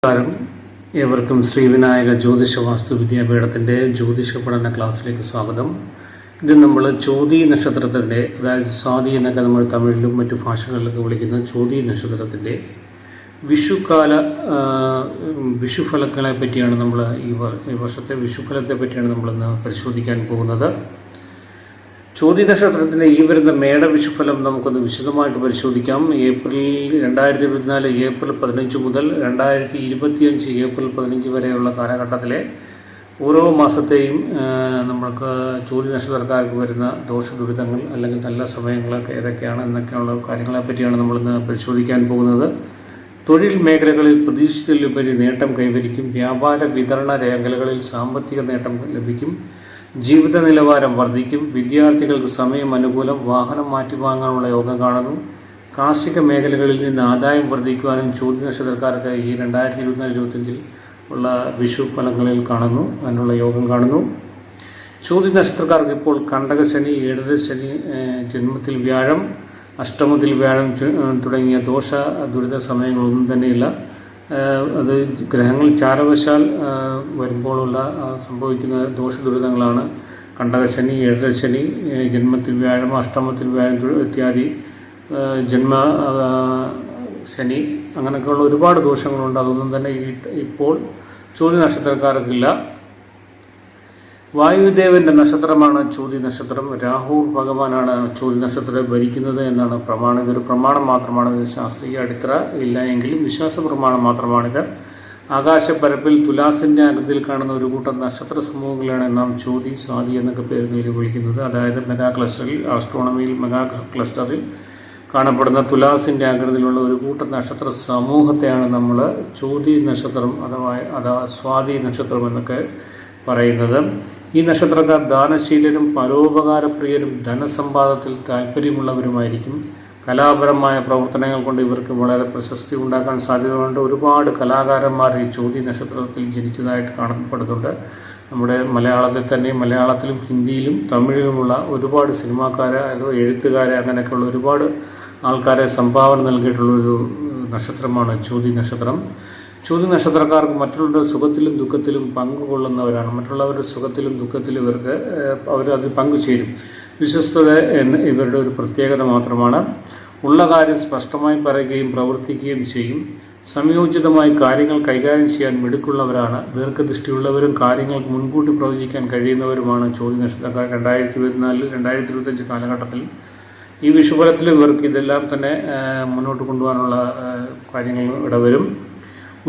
നമസ്കാരം. ഏവർക്കും ശ്രീവിനായക ജ്യോതിഷ വാസ്തു വിദ്യാപീഠത്തിൻ്റെ ജ്യോതിഷ പഠന ക്ലാസ്സിലേക്ക് സ്വാഗതം. ഇത് നമ്മൾ ചോതി നക്ഷത്രത്തിൻ്റെ, അതായത് സ്വാതി എന്നൊക്കെ നമ്മൾ തമിഴിലും മറ്റു ഭാഷകളിലൊക്കെ വിളിക്കുന്ന ചോതി നക്ഷത്രത്തിൻ്റെ വിഷുഫലങ്ങളെ പറ്റിയാണ് നമ്മൾ ഈ വർഷത്തെ വിഷുഫലത്തെ പറ്റിയാണ് നമ്മളിന്ന് പരിശോധിക്കാൻ പോകുന്നത്. ചോതി നക്ഷത്രത്തിൻ്റെ ഈ വരുന്ന മേട വിഷുഫലം നമുക്കൊന്ന് വിശദമായിട്ട് പരിശോധിക്കാം. 2024 ഏപ്രിൽ 15 മുതൽ 2025 ഏപ്രിൽ 15 വരെയുള്ള കാലഘട്ടത്തിലെ ഓരോ മാസത്തെയും നമ്മൾക്ക് ചോതി നക്ഷത്രക്കാർക്ക് വരുന്ന ദോഷദുരിതങ്ങൾ അല്ലെങ്കിൽ നല്ല സമയങ്ങളൊക്കെ ഏതൊക്കെയാണ് എന്നൊക്കെയുള്ള കാര്യങ്ങളെ പറ്റിയാണ് നമ്മളിന്ന് പരിശോധിക്കാൻ പോകുന്നത്. തൊഴിൽ മേഖലകളിൽ പ്രതീക്ഷിച്ചതിലുപരി നേട്ടം കൈവരിക്കും. വ്യാപാര വിതരണ മേഖലകളിൽ സാമ്പത്തിക നേട്ടം ലഭിക്കും. ജീവിത നിലവാരം വർദ്ധിക്കും. വിദ്യാർത്ഥികൾക്ക് സമയം അനുകൂലം. വാഹനം മാറ്റിവാങ്ങാനുള്ള യോഗം കാണുന്നു. കാർഷിക മേഖലകളിൽ നിന്ന് ആദായം വർദ്ധിക്കുവാനും ചോതി നക്ഷത്രക്കാർക്ക് ഈ 2024-25 ഉള്ള വിഷു ഫലങ്ങളിൽ കാണുന്നു, അതിനുള്ള യോഗം കാണുന്നു. ചോതി നക്ഷത്രക്കാർക്ക് ഇപ്പോൾ കണ്ടകശനി, ഏഴരശനി, ജന്മത്തിൽ വ്യാഴം, അഷ്ടമത്തിൽ വ്യാഴം തുടങ്ങിയ ദോഷ ദുരിത സമയങ്ങളൊന്നും തന്നെയില്ല. അത് ഗ്രഹങ്ങൾ ചാരവശാൽ വരുമ്പോഴുള്ള സംഭവിക്കുന്ന ദോഷദുരിതങ്ങളാണ് കണ്ടകശനി, ഏഴരശനി, ജന്മത്തിൽ വ്യാഴം, അഷ്ടമത്തിൽ വ്യാഴം ഇത്യാദി, ജന്മ ശനി, അങ്ങനെയൊക്കെയുള്ള ഒരുപാട് ദോഷങ്ങളുണ്ട്. അതൊന്നും തന്നെ ഇപ്പോൾ ചോതി നക്ഷത്രക്കാർക്കില്ല. വായുദേവന്റെ നക്ഷത്രമാണ് ചോതി നക്ഷത്രം. രാഹു ഭഗവാനാണ് ചോതി നക്ഷത്രത്തെ ഭരിക്കുന്നത് എന്നാണ് പ്രമാണം. ഇതൊരു പ്രമാണം മാത്രമാണ്, ഇത് ശാസ്ത്രീയ അടിത്തറ ഇല്ല എങ്കിലും വിശ്വാസ പ്രമാണം മാത്രമാണിത്. ആകാശപ്പരപ്പിൽ തുലാസിന്റെ ആകൃതിയിൽ കാണുന്ന ഒരു കൂട്ടം നക്ഷത്ര സമൂഹങ്ങളാണ് നാം ചോതി, സ്വാതി എന്നൊക്കെ പേരിൽ വിളിക്കുന്നത്. അതായത് മെഗാ ക്ലസ്റ്ററിൽ, ആസ്ട്രോണമിയിൽ മെഗാ ക്ലസ്റ്ററിൽ കാണപ്പെടുന്ന തുലാസിന്റെ ആകൃതിയിലുള്ള ഒരു കൂട്ടം നക്ഷത്ര സമൂഹത്തെയാണ് നമ്മൾ ചോതി നക്ഷത്രം അഥവാ സ്വാതി നക്ഷത്രം എന്നൊക്കെ പറയുന്നത്. ഈ നക്ഷത്രക്കാർ ദാനശീലരും പരോപകാരപ്രിയരും ധനസമ്പാദത്തിൽ താല്പര്യമുള്ളവരുമായിരിക്കും. കലാപരമായ പ്രവർത്തനങ്ങൾ കൊണ്ട് ഇവർക്ക് വളരെ പ്രശസ്തി ഉണ്ടാക്കാൻ സാധ്യതയുണ്ട്. ഒരുപാട് കലാകാരന്മാർ ഈ ചോതി നക്ഷത്രത്തിൽ ജനിച്ചതായിട്ട് കാണപ്പെടുന്നുണ്ട്. നമ്മുടെ മലയാളത്തിൽ തന്നെ, മലയാളത്തിലും ഹിന്ദിയിലും തമിഴിലുമുള്ള ഒരുപാട് സിനിമാക്കാരെ, എഴുത്തുകാരെ, അങ്ങനെയൊക്കെയുള്ള ഒരുപാട് ആൾക്കാരെ സംഭാവന നൽകിയിട്ടുള്ളൊരു നക്ഷത്രമാണ് ചോതി നക്ഷത്രം. ചോതി നക്ഷത്രക്കാർക്ക് മറ്റുള്ളവരുടെ സുഖത്തിലും ദുഃഖത്തിലും പങ്കുകൊള്ളുന്നവരാണ്. മറ്റുള്ളവരുടെ സുഖത്തിലും ദുഃഖത്തിലും അവരതിൽ പങ്കുചേരും. വിശ്വസ്തത ഇവരുടെ ഒരു പ്രത്യേകത മാത്രമാണ്. ഉള്ള കാര്യം സ്പഷ്ടമായി പറയുകയും പ്രവർത്തിക്കുകയും ചെയ്യും. സംയോജിതമായി കാര്യങ്ങൾ കൈകാര്യം ചെയ്യാൻ മിടുക്കുള്ളവരാണ്. ദീർഘദൃഷ്ടിയുള്ളവരും കാര്യങ്ങൾ മുൻകൂട്ടി പ്രവചിക്കാൻ കഴിയുന്നവരുമാണ് ചോതി നക്ഷത്രക്കാർ. 2024-2025 കാലഘട്ടത്തിൽ ഈ വിഷുഫലത്തിൽ ഇവർക്ക് ഇതെല്ലാം തന്നെ മുന്നോട്ട് കൊണ്ടുപോകാനുള്ള കാര്യങ്ങൾ ഇടവരും.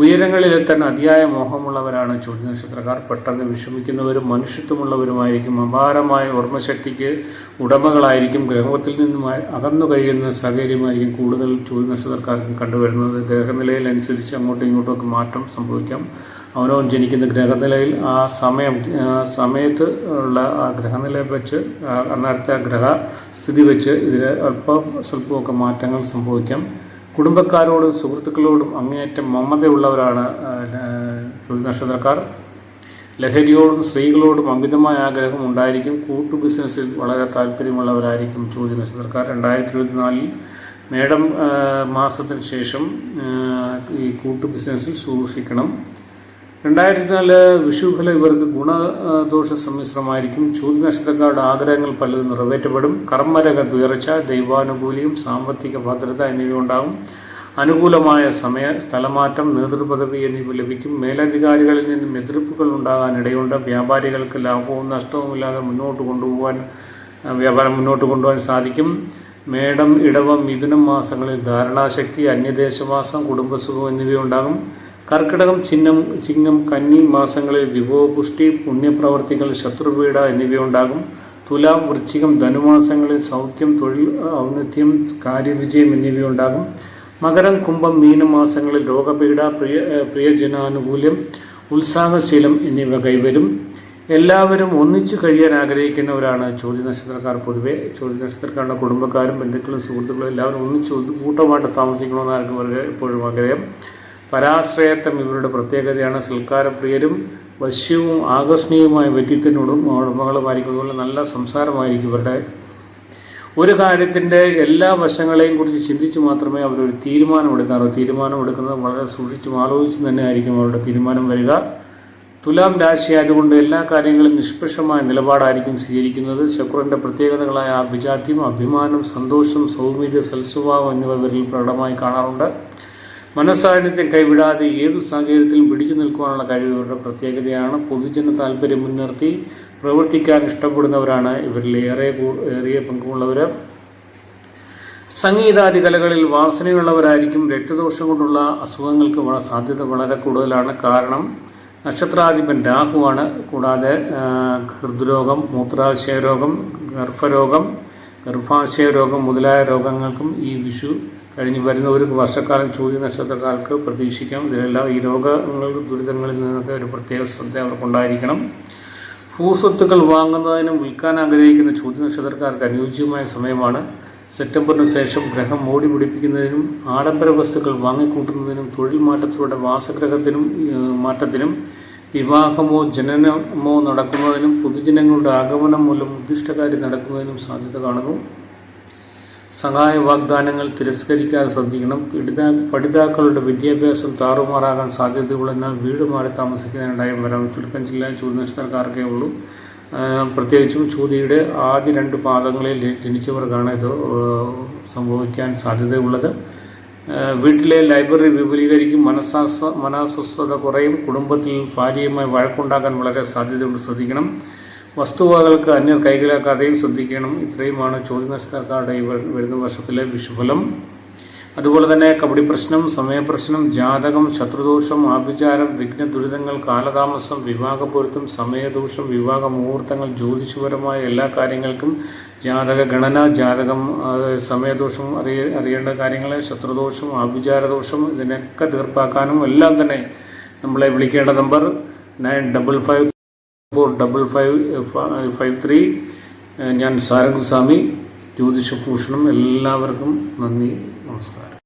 ഉയരങ്ങളിലെത്താൻ അതിയായ മോഹമുള്ളവരാണ് ചോതി നക്ഷത്രക്കാർ. പെട്ടെന്ന് വിഷമിക്കുന്നവരും മനുഷ്യത്വമുള്ളവരുമായിരിക്കും. അപാരമായ ഓർമ്മശക്തിക്ക് ഉടമകളായിരിക്കും. ഗ്രഹത്തിൽ നിന്നും അകന്നു കഴിയുന്ന സാഹചര്യമായിരിക്കും കൂടുതൽ ചോതി നക്ഷത്രക്കാർക്ക് കണ്ടുവരുന്നത്. ഗ്രഹനിലയിൽ അനുസരിച്ച് അങ്ങോട്ടും ഇങ്ങോട്ടുമൊക്കെ മാറ്റം സംഭവിക്കാം. അവനവൻ ജനിക്കുന്ന ഗ്രഹനിലയിൽ ആ സമയത്ത് ഉള്ള ആ ഗ്രഹനിലയെ വെച്ച്, അന്നേരത്തെ ഗ്രഹ സ്ഥിതി വെച്ച് ഇതിൽ സ്വല്പമൊക്കെ മാറ്റങ്ങൾ സംഭവിക്കാം. കുടുംബക്കാരോടും സുഹൃത്തുക്കളോടും അങ്ങേയറ്റം മമതയുള്ളവരാണ് ചോതി നക്ഷത്രക്കാർ. ലഹരിയോടും സ്ത്രീകളോടും അമിതമായ ആഗ്രഹം ഉണ്ടായിരിക്കും. കൂട്ടു ബിസിനസ്സിൽ വളരെ താല്പര്യമുള്ളവരായിരിക്കും ചോതി നക്ഷത്രക്കാർ. 2024 മേടം മാസത്തിന് ശേഷം ഈ കൂട്ടു ബിസിനസ്സിൽ സൂക്ഷിക്കണം. 2024 വിഷുഫലം ഇവർക്ക് ഗുണദോഷ സമ്മിശ്രമായിരിക്കും. ചോതി നക്ഷത്രക്കാരുടെ ആഗ്രഹങ്ങൾ പലതും നിറവേറ്റപ്പെടും. കർമ്മരംഗത്ത് ഉയർച്ച, ദൈവാനുകൂല്യം, സാമ്പത്തിക ഭദ്രത എന്നിവ ഉണ്ടാകും. അനുകൂലമായ സ്ഥലമാറ്റം, നേതൃപദവി എന്നിവ ലഭിക്കും. മേലധികാരികളിൽ നിന്നും എതിർപ്പുകൾ ഉണ്ടാകാൻ ഇടയുണ്ട്. വ്യാപാരികൾക്ക് ലാഭവും നഷ്ടവുമില്ലാതെ വ്യാപാരം മുന്നോട്ട് കൊണ്ടുപോകാൻ സാധിക്കും. മേടം, ഇടവം, മിഥുനം മാസങ്ങളിൽ ധാരണാശക്തി, അന്യദേശവാസം, കുടുംബസുഖം എന്നിവയുണ്ടാകും. കർക്കിടകം, ചിങ്ങം, കന്നി മാസങ്ങളിൽ വിഭവപുഷ്ടി, പുണ്യപ്രവർത്തികൾ, ശത്രുപീഡ എന്നിവയുണ്ടാകും. തുലാം, വൃശ്ചികം, ധനുമാസങ്ങളിൽ സൗഖ്യം, തൊഴിൽ ഔന്നത്യം, കാര്യവിജയം എന്നിവയുണ്ടാകും. മകരം, കുംഭം, മീനമാസങ്ങളിൽ രോഗപീഡ, പ്രിയജനാനുകൂല്യം, ഉത്സാഹശീലം എന്നിവ കൈവരും. എല്ലാവരും ഒന്നിച്ചു കഴിയാൻ ആഗ്രഹിക്കുന്നവരാണ് ചോതി നക്ഷത്രക്കാർ. പൊതുവെ ചോതി നക്ഷത്രക്കാരുടെ കുടുംബക്കാരും ബന്ധുക്കളും സുഹൃത്തുക്കളും എല്ലാവരും ഒന്നിച്ച് കൂട്ടമായിട്ട് താമസിക്കണമെന്ന് ആർക്കും എപ്പോഴും ആഗ്രഹം. പരാശ്രയത്വം ഇവരുടെ പ്രത്യേകതയാണ്. സൽക്കാരപ്രിയരും വശ്യവും ആകർഷണീയമായ വ്യക്തിത്വത്തിനോടും ഉടമകളുമായിരിക്കും. അതുപോലെ നല്ല സംസാരമായിരിക്കും ഇവരുടെ. ഒരു കാര്യത്തിൻ്റെ എല്ലാ വശങ്ങളെയും കുറിച്ച് ചിന്തിച്ച് മാത്രമേ അവരൊരു തീരുമാനമെടുക്കാറുള്ളൂ. തീരുമാനമെടുക്കുന്നത് വളരെ സൂക്ഷിച്ചും ആലോചിച്ചും തന്നെ ആയിരിക്കും അവരുടെ തീരുമാനം വരിക. തുലാം രാശി ആയതുകൊണ്ട് എല്ലാ കാര്യങ്ങളും നിഷ്പക്ഷമായ നിലപാടായിരിക്കും സ്വീകരിക്കുന്നത്. ശുക്രന്റെ പ്രത്യേകതകളായ അഭിജാത്യം, അഭിമാനം, സന്തോഷം, സൗമ്യത, സൽസ്വഭാവം എന്നിവ ഇവരിൽ പ്രകടമായി കാണാറുണ്ട്. മനസ്സാന്നിധ്യം കൈവിടാതെ ഏതു സാഹചര്യത്തിലും പിടിച്ചു നിൽക്കുവാനുള്ള കഴിവ് ഇവരുടെ പ്രത്യേകതയാണ്. പൊതുജന താല്പര്യം മുൻനിർത്തി പ്രവർത്തിക്കാൻ ഇഷ്ടപ്പെടുന്നവരാണ് ഇവരിൽ ഏറിയ പങ്കുമുള്ളവർ. സംഗീതാദി കലകളിൽ വാസനയുള്ളവരായിരിക്കും. രക്തദോഷം കൊണ്ടുള്ള അസുഖങ്ങൾക്ക് സാധ്യത വളരെ കൂടുതലാണ്. കാരണം നക്ഷത്രാധിപൻ രാഹുവാണ്. കൂടാതെ ഹൃദ്രോഗം, മൂത്രാശയരോഗം, ഗർഭാശയരോഗം മുതലായ രോഗങ്ങൾക്കും ഈ വിഷു കഴിഞ്ഞ് വരുന്ന ഒരു വർഷക്കാലം ചോദ്യ നക്ഷത്രക്കാർക്ക് പ്രതീക്ഷിക്കാം. ഇതിലെല്ലാം ഈ രോഗങ്ങൾ ദുരിതങ്ങളിൽ നിന്നൊക്കെ ഒരു പ്രത്യേക ശ്രദ്ധ അവർക്കുണ്ടായിരിക്കണം. ഭൂസ്വത്തുക്കൾ വാങ്ങുന്നതിനും വിൽക്കാൻ ആഗ്രഹിക്കുന്ന ചോദ്യ നക്ഷത്രക്കാർക്ക് അനുയോജ്യമായ സമയമാണ്. സെപ്റ്റംബറിന് ശേഷം ഗ്രഹം മോടി പിടിപ്പിക്കുന്നതിനും ആഡംബര വസ്തുക്കൾ വാങ്ങിക്കൂട്ടുന്നതിനും തൊഴിൽ മാറ്റത്തിലൂടെ വാസഗ്രഹത്തിനും മാറ്റത്തിനും വിവാഹമോ ജനനമോ നടക്കുന്നതിനും പൊതുജനങ്ങളുടെ ആഗമനം മൂലം ഉദ്ദിഷ്ടകാര്യം നടക്കുന്നതിനും സാധ്യത കാണുന്നു. സഹായ വാഗ്ദാനങ്ങൾ തിരസ്കരിക്കാതെ ശ്രദ്ധിക്കണം. പഠിതാക്കളുടെ വിദ്യാഭ്യാസം താറുമാറാകാൻ സാധ്യതയുള്ളതിനാൽ വീട് മാറി താമസിക്കുന്നതിനിടയിൽ വരാം. ചുരുക്കം ജില്ലയിൽ ചോദ്യ നക്ഷത്രക്കാർക്കേ ഉള്ളൂ. പ്രത്യേകിച്ചും ചോദ്യയുടെ ആദ്യ 2 പാദങ്ങളിൽ ജനിച്ചവർക്കാണ് ഇത് സംഭവിക്കാൻ സാധ്യതയുള്ളത്. വീട്ടിലെ ലൈബ്രറി വിപുലീകരിക്കും. മനസ്വസ്ഥത കുറയും. കുടുംബത്തിൽ ഭാര്യയുമായി വഴക്കുണ്ടാക്കാൻ വളരെ സാധ്യതയുണ്ട്, ശ്രദ്ധിക്കണം. വസ്തുവകകൾക്ക് അന്യർ കൈകലാക്കാതെയും ശ്രദ്ധിക്കണം. ഇത്രയുമാണ് ചോദ്യ നക്ഷത്രക്കാരുടെ വരുന്ന വർഷത്തിലെ വിഷുഫലം. അതുപോലെ തന്നെ കബഡി പ്രശ്നം, സമയപ്രശ്നം, ജാതകം, ശത്രുദോഷം, ആഭിചാരം, വിഘ്ന ദുരിതങ്ങൾ, കാലതാമസം, വിവാഹപൊരുത്തം, സമയദോഷം, വിവാഹ മുഹൂർത്തങ്ങൾ, ജ്യോതിഷപരമായ എല്ലാ കാര്യങ്ങൾക്കും ജാതക ഗണന, സമയദോഷം അറിയേണ്ട കാര്യങ്ങൾ, ശത്രുദോഷം, ആഭിചാരദോഷം ഇതിനൊക്കെ തീർപ്പാക്കാനും എല്ലാം തന്നെ നമ്മളെ വിളിക്കേണ്ട നമ്പർ 95545553. ഞാൻ സാരംഗസ്വാമി, ജ്യോതിഷഭൂഷണം. എല്ലാവർക്കും നന്ദി, നമസ്കാരം.